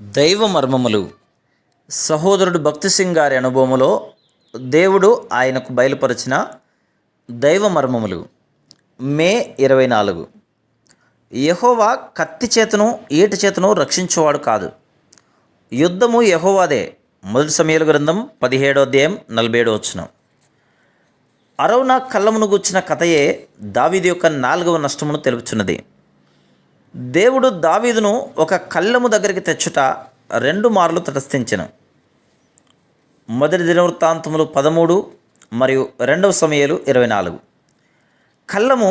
దైవ మర్మములు. సహోదరుడు భక్తి సింగ్ గారి అనుభవములో దేవుడు ఆయనకు బయలుపరిచిన దైవ మర్మములు. మే 24. యెహోవా కత్తి చేతను ఈట చేతను రక్షించువాడు కాదు, యుద్ధము యెహోవాదే. మొదటి సమూయేలు గ్రంథం 17వ అధ్యాయం 47వ వచనం. అరౌనా కళ్ళమును గుచ్చిన కథయే దావీదు యొక్క 4వ నష్టమును తెలుపుచున్నది. దేవుడు దావీదును ఒక కళ్ళము దగ్గరికి తెచ్చుట 2 మార్లు తటస్థించెను. మొదటి దినవృత్తాంతములు 13 మరియు 2వ సమూయేలు 24. కళ్ళము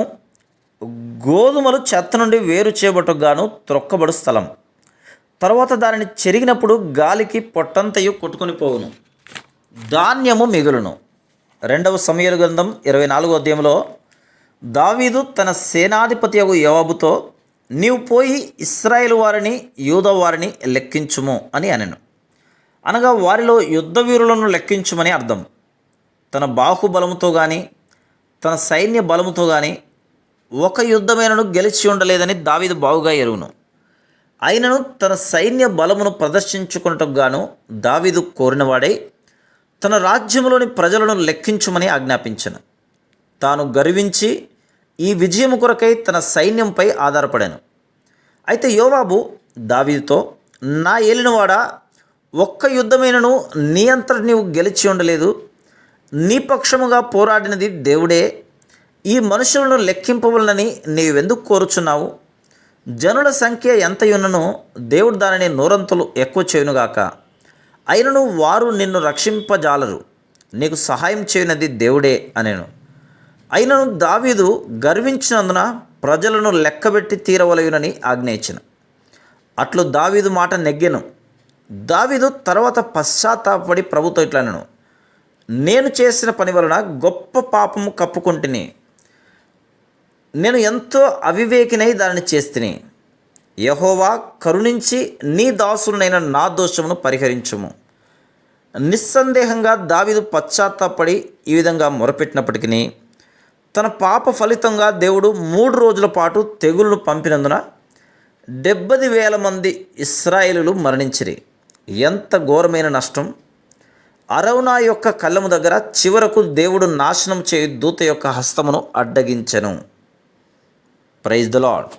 గోధుమలు చెత్త నుండి వేరు చేయబట్టుగాను త్రొక్కబడు స్థలం. తర్వాత దానిని చెరిగినప్పుడు గాలికి పొట్టంతయు కొట్టుకొని పోవును, ధాన్యము మిగులును. 2వ సమూయేలు గ్రంథం 24వ అధ్యాయంలో దావీదు తన సేనాధిపతి యోవాబుతో, నీవు పోయి ఇశ్రాయేలు వారిని యూదా వారిని లెక్కించుము అని అనెను. అనగా వారిలో యుద్ధ వీరులను లెక్కించుమని అర్థం. తన బాహుబలముతో కానీ తన సైన్య బలముతో కానీ ఒక యుద్ధమైనను గెలిచి ఉండలేదని దావీదు బావుగా ఎరుగును. అయినను తన సైన్య బలమును ప్రదర్శించుకున్నట్టుకు గాను దావీదు కోరినవాడై తన రాజ్యములోని ప్రజలను లెక్కించుమని ఆజ్ఞాపించను. తాను గర్వించి ఈ విజయము కొరకై తన సైన్యంపై ఆధారపడాను. అయితే యోవాబు దావీదుతో, నా ఏలినవాడా, ఒక్క యుద్ధమైనను నీ అంతట నీవు గెలిచి ఉండలేదు. నీ పక్షముగా పోరాడినది దేవుడే. ఈ మనుషులను లెక్కింపవలనని నీవెందుకు కోరుచున్నావు? జనుల సంఖ్య ఎంతయున్నను దేవుడు దానిని 100 ఎక్కువ చేయునుగాక. అయినను వారు నిన్ను రక్షింపజాలరు, నీకు సహాయం చేయనది దేవుడే అనెను. అయినను దావీదు గర్వించినందున ప్రజలను లెక్కబెట్టి తీరవలయునని ఆజ్ఞయించెను. అట్లు దావీదు మాట నెగ్గెను. దావీదు తర్వాత పశ్చాత్తాపడి ప్రభుతో ఇట్లనెను, నేను చేసిన పని వలన గొప్ప పాపము కప్పుకొంటిని. నేను ఎంతో అవివేకినై దానిని చేస్తిని. యెహోవా కరుణించి నీ దాసులనైన నా దోషమును పరిహరించుము. నిస్సందేహంగా దావీదు పశ్చాత్తాపడి ఈ విధంగా మొరపెట్టినప్పటికీ తన పాప ఫలితంగా దేవుడు 3 రోజుల పాటు తెగులును పంపినందున 70,000 మంది ఇశ్రాయేలీయులు మరణించిరి. ఎంత ఘోరమైన నష్టం! అరౌనా యొక్క కళ్ళము దగ్గర చివరకు దేవుడు నాశనం చేయు దూత యొక్క హస్తమును అడ్డగించెను. Praise the lord.